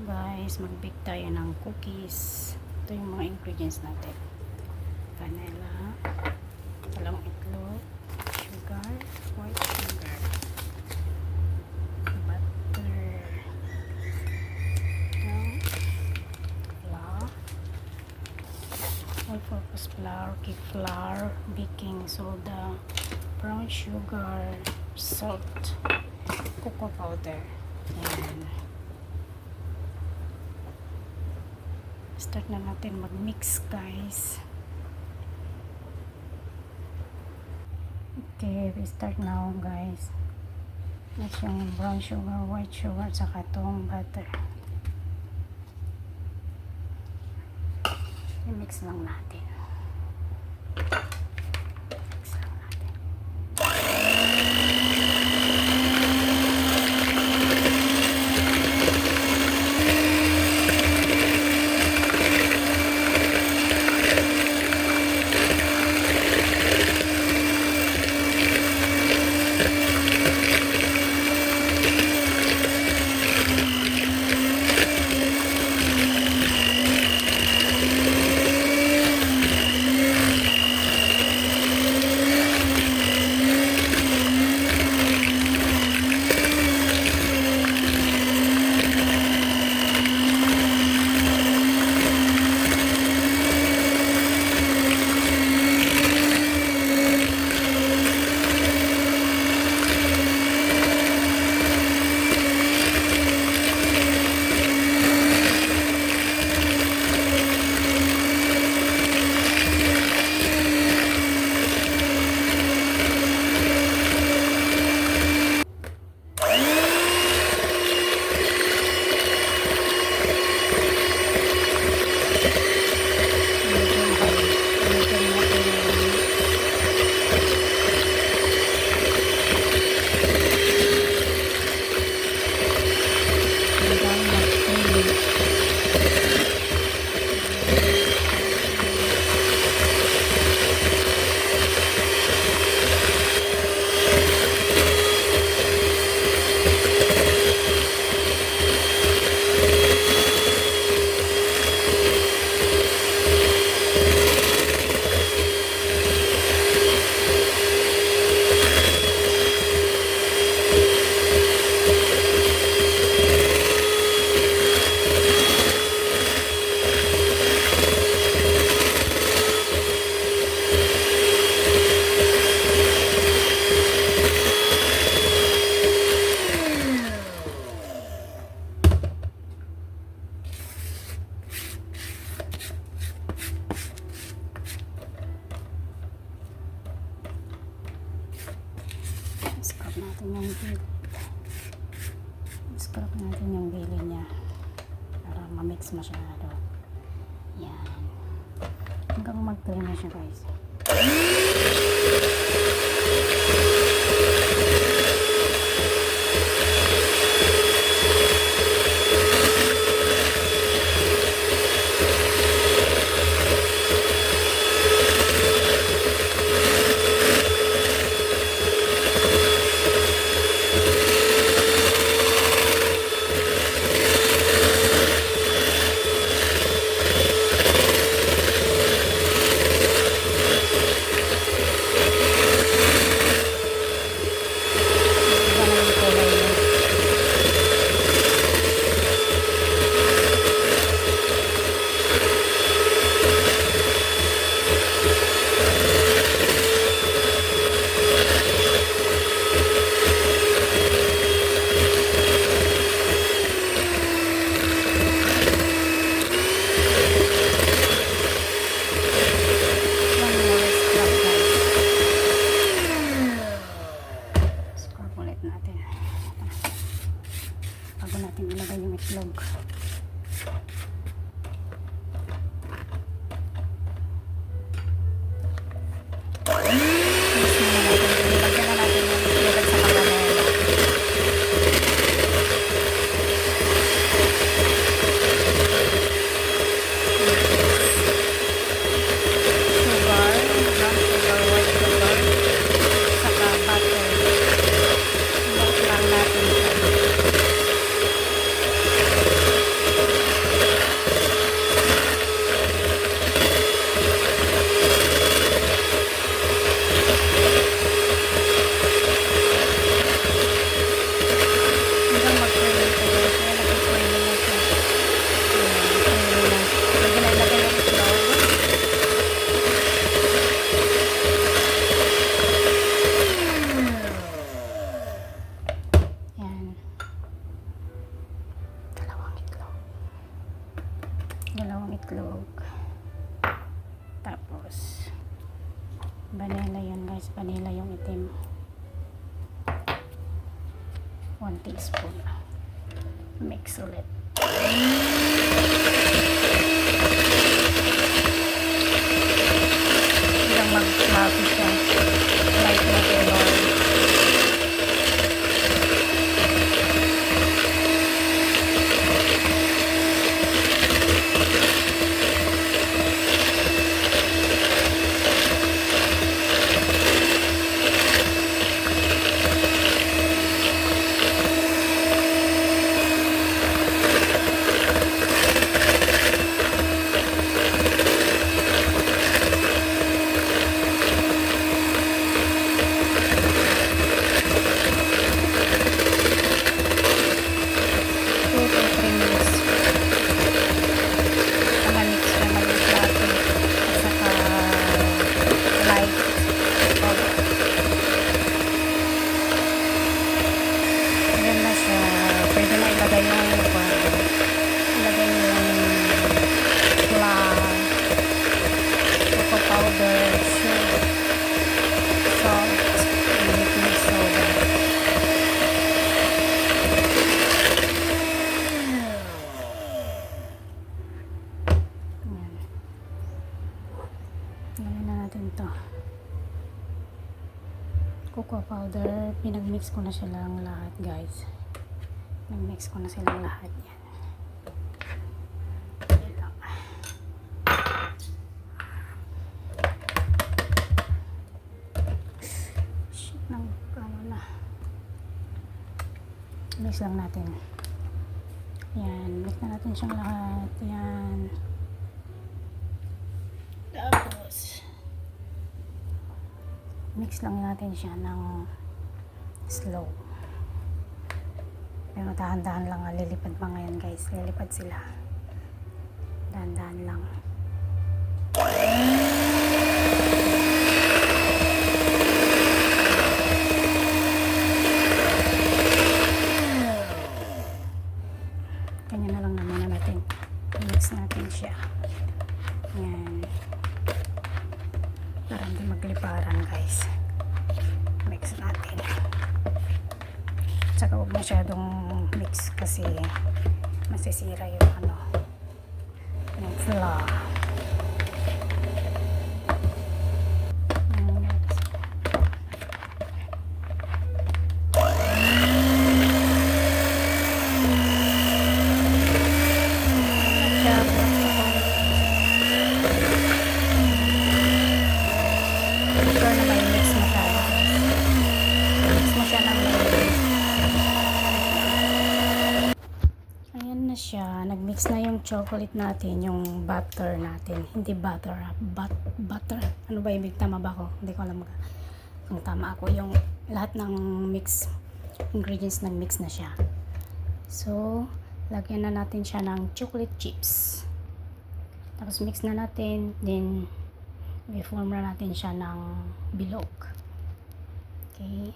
Guys, mag-bake tayo ng cookies. Ito yung mga ingredients natin. Vanilla, dalawang itlog, sugar, white sugar, butter, flour, all-purpose flour, cake flour, baking soda, brown sugar, salt, cocoa powder. Ayan. Start na natin mag-mix, guys. Okay, we start now, guys. Next yung brown sugar, white sugar, saka itong butter. I-mix lang natin. Mix lang natin. Scrub natin yung gilid. Scrub natin yung gilid niya para ma-mix masyado. Yan. Hanggang mag-dry na siya, guys. Bago natin ilagay yung itlog. Dalawang itlog. Tapos vanilla yan guys, vanilla yung itim. 1 teaspoon. Mix ulit. Hanggang mag-fluffy siya. Light na color. Gawin na natin to. Cocoa powder, pinagmix ko na silang lahat guys. Nagmix ko na silang lahat yan. Ito. Shit, ano na. Mix lang natin. Yan, mix na natin siyang lahat. Yan. Tapos mix lang natin siya ng slow. Pero dahan-dahan lang, lilipad pa ngayon guys. Lilipad sila. Dahan-dahan lang. Kanya na lang naman natin. Mix natin siya. Yan. Para hindi magliparan guys. Mix natin. Tsaka huwag masyadong mix kasi masisira yung yung flour. Siya, nagmix na yung chocolate natin, yung butter natin, hindi butter, butter, ano ba ibig, tama ba ako? Hindi ko alam kung tama ako, yung lahat ng mix ingredients nagmix na siya. So lagyan na natin siya ng chocolate chips, tapos mix na natin, then i-form na natin siya ng bilog. Okay,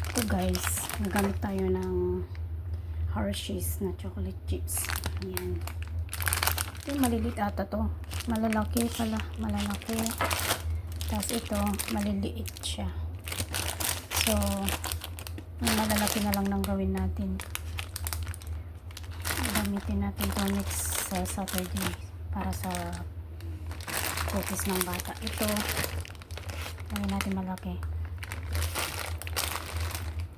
ito guys, nagamit tayo ng Hershey's na chocolate chips. Ayan. Ito maliliit ata to. Malalaki pala. Malalaki. Tapos ito, maliliit siya. So, yung malalaki na lang nang gawin natin. Gamitin natin to next Saturday para sa cookies ng bata. Ito, gawin natin malaki.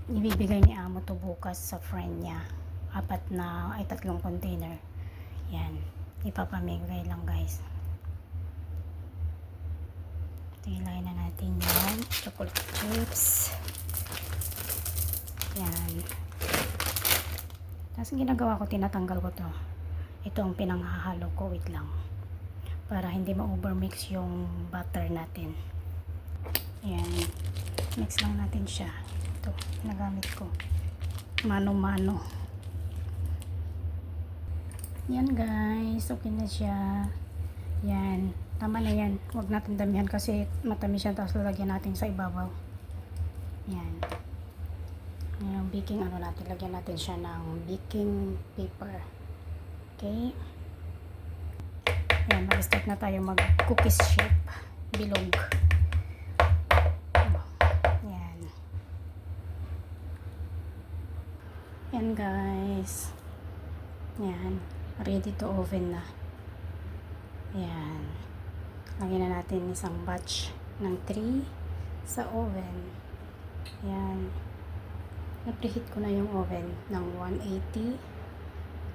Ibibigay ni amo to bukas sa friend niya. 3 container. Yan. Ipapamigay lang guys. Tilay na natin yan. Chocolate chips. Yan. Tapos ginagawa ko, tinatanggal ko to. Ito ang pinanghahalo ko. Wait lang. Para hindi ma-overmix yung butter natin. Yan. Mix lang natin siya. Ito. Nagamit ko. Mano-mano. Yan guys, okay na siya. Yan, tama na yan. Huwag natin damihan kasi matamis siya, tapos lalagyan natin sa ibabaw. Yan. Yung baking natin, lagyan natin siya ng baking paper. Okay. Yan, mag-start na tayo mag-cookies shape. Bilog. Yan. Yan guys. Yan. Ready to oven na. Yan. Lagyan na natin isang batch ng 3 sa oven. Yan. Na-preheat ko na yung oven ng 180.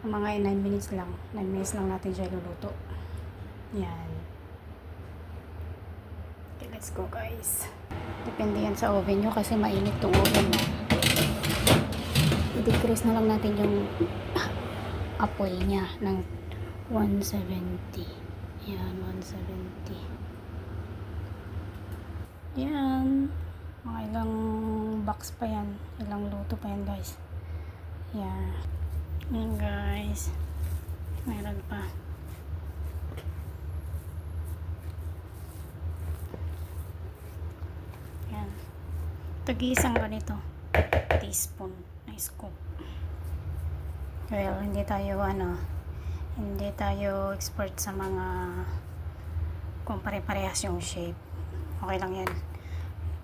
Mga 9 minutes lang. 9 minutes lang natin siya iluluto. Yan. Okay, let's go guys. Depende yan sa oven nyo kasi mainit tong oven na. I-decrease na lang natin yung apoy niya ng 170. Yan, 170. Yan. Mga ilang box pa yan. Ilang luto pa yan guys. Yan. Yan guys. Mayroon pa. Yan. Tag-iisang ganito. Teaspoon na scoop. Well, hindi tayo expert sa mga kung pare-parehas yung shape. Okay lang yan.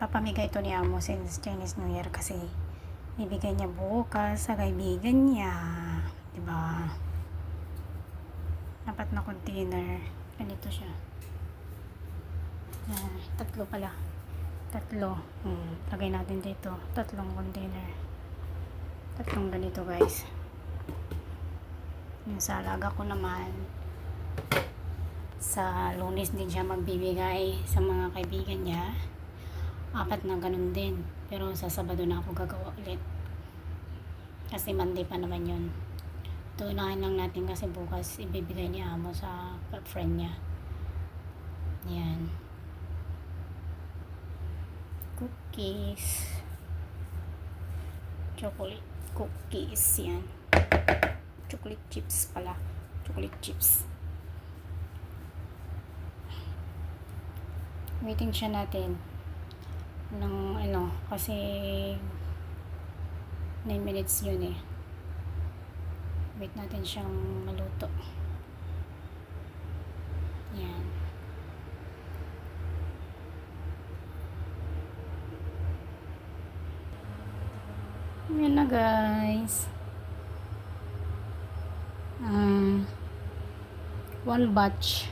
Papamigay ito ni Amo since Chinese New Year kasi bibigay niya bukas sa kaibigan niya. Diba? Apat na container. Ganito siya. Tatlo pala. Tatlo. Lagay natin dito. Tatlong container. Tatlong ganito guys. Yung sa alaga ko naman, sa Lunes din siya magbibigay sa mga kaibigan niya. 4 na ganun din. Pero sa Sabado na ako gagawa ulit. Kasi Monday pa naman yun. Tuunahin lang natin kasi bukas ibibigay ni Amo sa friend niya. Yan. Cookies. Chocolate cookies. Yan. Chocolate chips pala. Chocolate chips. Waiting siya natin ng kasi 9 minutes yun eh. Wait natin siyang maluto. Yan. Yan na guys. One batch.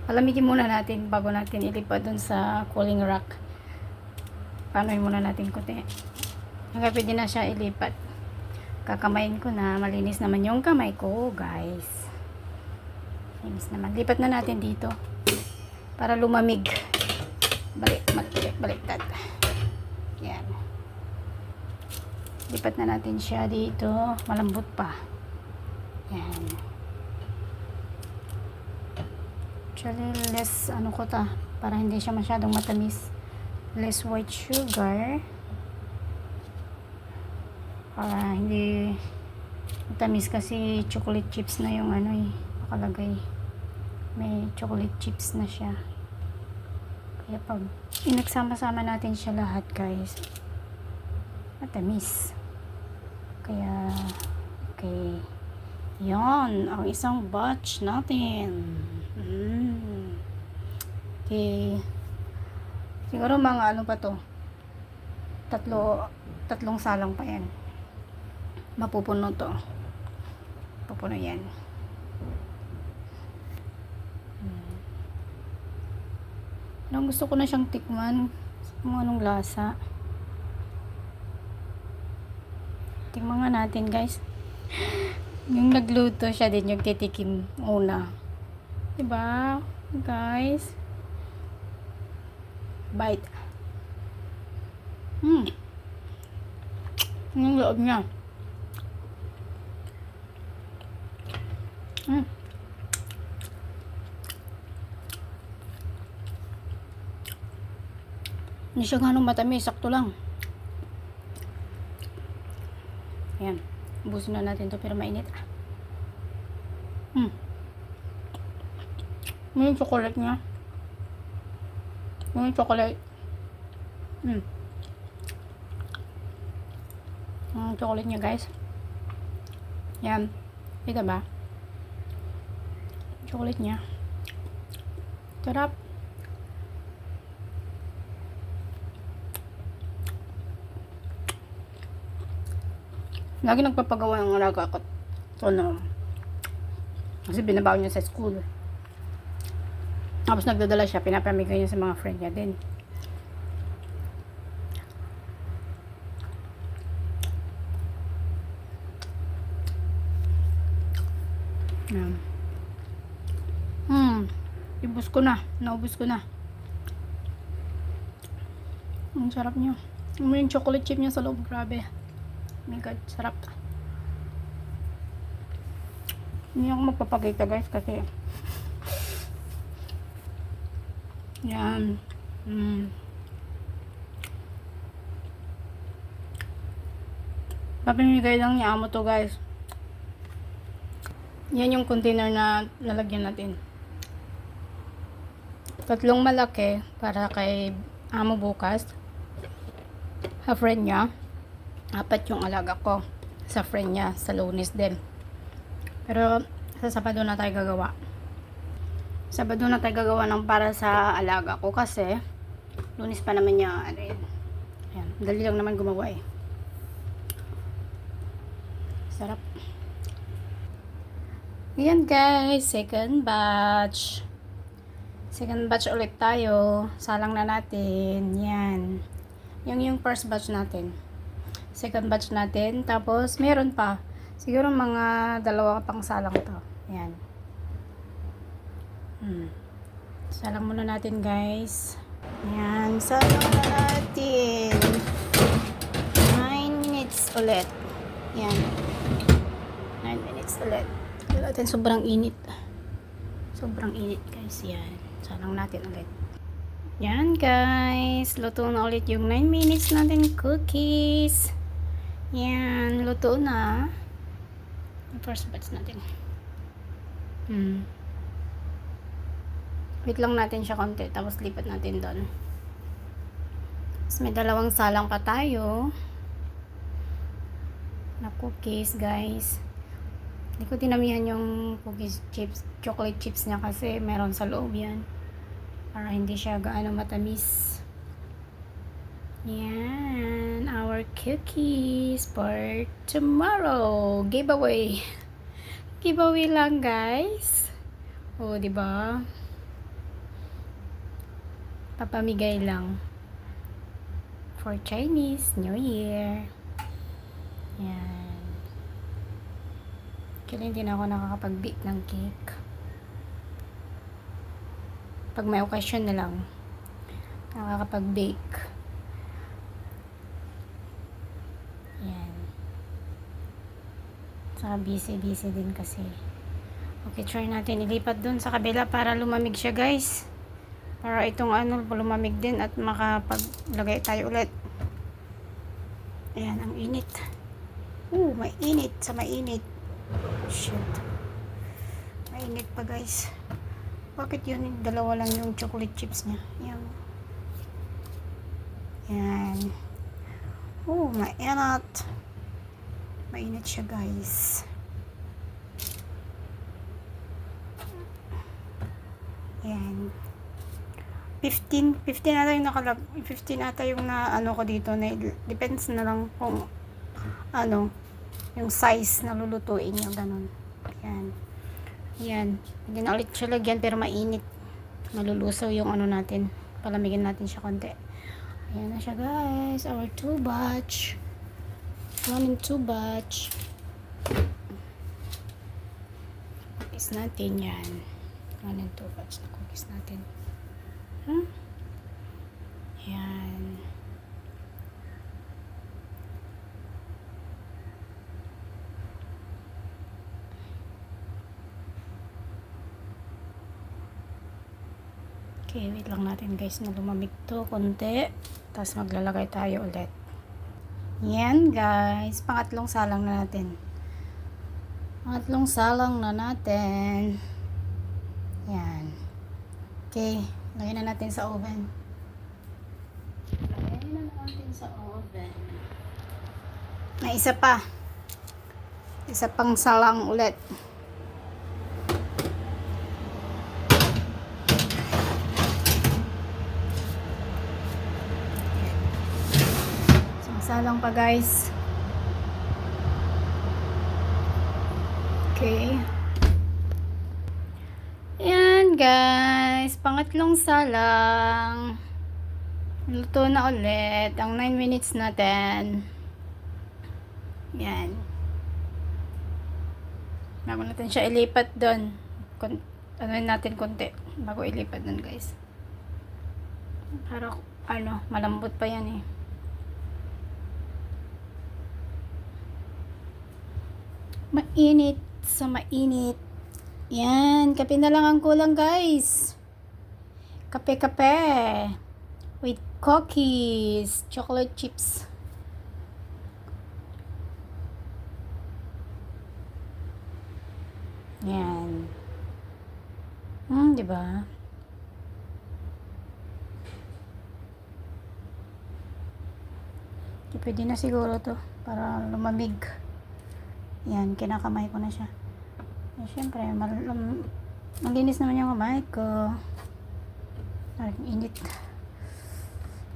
Palamigin muna natin bago natin ilipad dun sa cooling rack. Panoy muna natin kunti. Hanggang pwede na siya ilipat. Kakamayin ko na. Malinis naman yung kamay ko, guys. Malinis naman. Lipat na natin dito. Para lumamig. Baliktad. Yan. Lipat na natin siya dito. Malambot pa. Yan. Actually, less para hindi siya masyadong matamis. Less white sugar. Para hindi matamis kasi chocolate chips na yung nakalagay. May chocolate chips na siya. Kaya pag inagsama-sama natin siya lahat guys, matamis. Kaya, okay. Yan, ang isang batch natin. Okay. Siguro mga pa to. Tatlong salang pa yan. Mapupuno to. Pupuno yan. Gusto ko na siyang tikman. Kung anong lasa. Tikman nga natin guys. Yung nagluto siya din yung titikim una. Diba guys? Bite. Yung loob niya. Hindi siya ganun matamis, sakto lang. Ayan. Ubusin na natin to pero mainit. May yung chocolate niya. May yung chocolate. Ang chocolate niya guys. Yan. Kita ba? Chocolate niya. Sarap. Lagi nagpapagawa ng alaga ko. So, no. Kasi binabaw niya sa school. Tapos nagdadala siya, pinapamigay niya sa mga friend niya din. Yan. Ibus ko na. Naubos ko na. Ang sarap niya. Yung chocolate chip niya sa loob. Grabe. Oh my God, sarap. Hindi ako magpapakita guys kasi yan. Papamigay lang niya amo to guys. Yan yung container na lalagyan natin. 3 malaki para kay amo bukas. Sa friend niya. 4 yung alaga ko. Sa friend niya. Sa Lunes din. Pero sa Sabado na tayo gagawa. Sabado na tayo gagawa ng para sa alaga ko kasi Lunes pa naman niya ano yun. Ayan. Dali lang naman gumawa eh. Sarap. Ayan guys. Second batch. Second batch ulit tayo. Salang na natin. Yan. Yung first batch natin. Second batch natin. Tapos, meron pa. Siguro mga 2 pang salang to. Yan. Salang muna natin guys. Yan. Salang na natin. 9 minutes ulit. Yan. 9 minutes ulit. Tignan natin. Sobrang init. Sobrang init guys. Yan. Salang natin ulit. Yan guys. Luto na ulit yung 9 minutes natin cookies. Yan. Luto na. Yung first batch natin. Wait lang natin siya konti. Tapos lipat natin doon. Tapos may 2 salang pa tayo. Na cookies guys. Hindi ko tinamihan yung cookies chips. Chocolate chips niya kasi meron sa loob yan. Para hindi siya gaano matamis. Yan. Our cookies for tomorrow. Giveaway. Giveaway lang guys. O, diba? Papamigay lang. For Chinese New Year. Yan. Kaya hindi na ako nakakapag-bake ng cake. Pag may occasion na lang nakakapag-bake. Yan. Saka busy din kasi. Okay, try natin ilipat dun sa kabila para lumamig siya guys. Para itong ano lumamig din at makapaglagay tayo ulit. Ayan, ang init. Mainit sa mainit. Shit. Mainit pa guys. Bakit yun? 2 lang yung chocolate chips niya. Yan. Yan. Mainit. Mainit siya guys. Yan. 15 ata yung 15 ata yung na ano ko dito. Na, depends na lang kung ano yung size na lulutuin yung ganun. Yan. Yan. Hindi na ulit siya lagyan pero mainit. Malulusaw yung ano natin. Palamigin natin siya konti. Ayan na siya guys. Our 2 batch. 1 and 2 batch. Cookies natin yan. 1 and 2 batch na cookies natin. Yan. Okay, wait lang natin guys na lumamig to konti. Tapos maglalagay tayo ulit. Yan guys. Pangatlong salang na natin. Pangatlong salang na natin. Yan. Okay. Lagyan na natin sa oven. Lagyan na natin sa oven. May isa pa. Isa pang salang ulit. Isang salang pa guys. Okay. Yan guys, pangatlong salang. Luto na ulit ang 9 minutes natin. Yan. Bago natin siya ilipat doon. Ano natin konti bago ilipat doon guys. Para malambot pa yan eh. Mainit sa mainit. Yan, kape na lang ang kulang guys. Kape with cookies, chocolate chips. Yan. Di ba? Pwede na siguro to para lumamig. Yan, kinakamay ko na siya. Siyempre, malinis naman yung kamay ko. Init.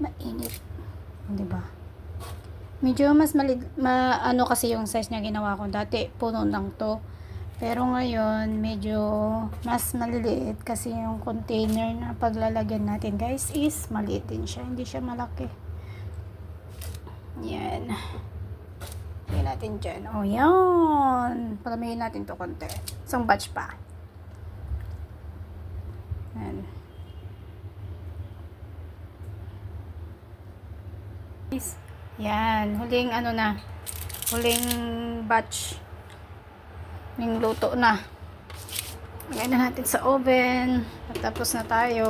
Mainit. Diba? Medyo mas ano kasi yung size niya ginawa ko. Dati, puno lang to. Pero ngayon, medyo mas maliliit kasi yung container na paglalagyan natin, guys, is maliit din siya. Hindi siya malaki. Yan. Lagyan natin dyan. O, yan. Palamihin natin to konti. Isang batch pa. Yan. Yan. Huling huling batch. Huling luto na. Lagyan na natin sa oven. At tapos na tayo.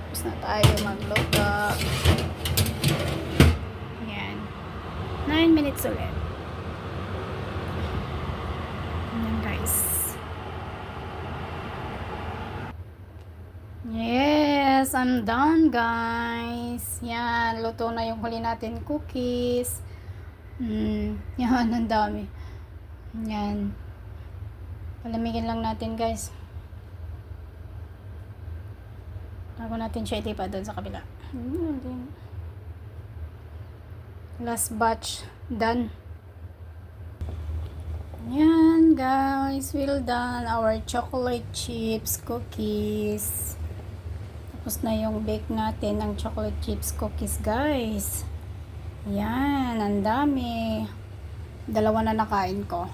Tapos na tayo magluto. 9 minutes ulit. Ayan guys. Yes, I'm done guys. Yan, luto na yung huli natin cookies. Yan, ang dami. Yan. Palamigin lang natin guys. Bago natin siya itipa doon sa kabila. Last batch done. Yan guys, well done our chocolate chips cookies. Tapos na yung bake natin ng chocolate chips cookies guys. Yan, ang dami. 2 na nakain ko.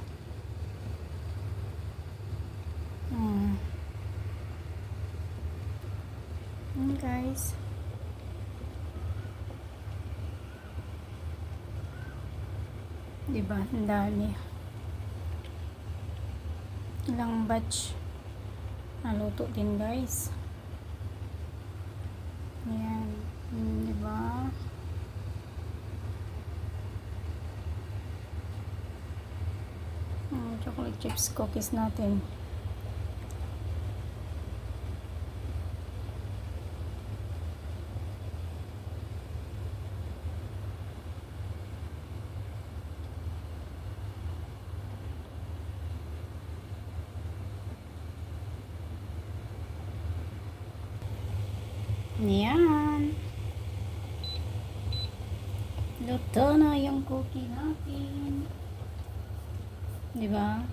Yan guys. Diba? Ang dami. Ilang batch naluto din guys. Ayan. Diba? Chocolate chips cookies natin. Yan. Luto na yung cookie natin. Diba?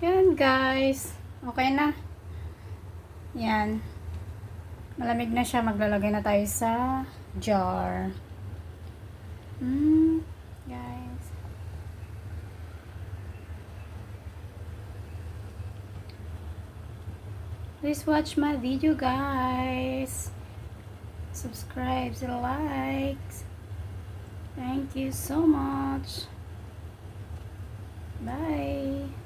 Yan guys. Okay na. Yan. Malamig na siya. Maglalagay na tayo sa jar. Guys. Please watch my video guys. Subscribe and likes. Thank you so much. Bye.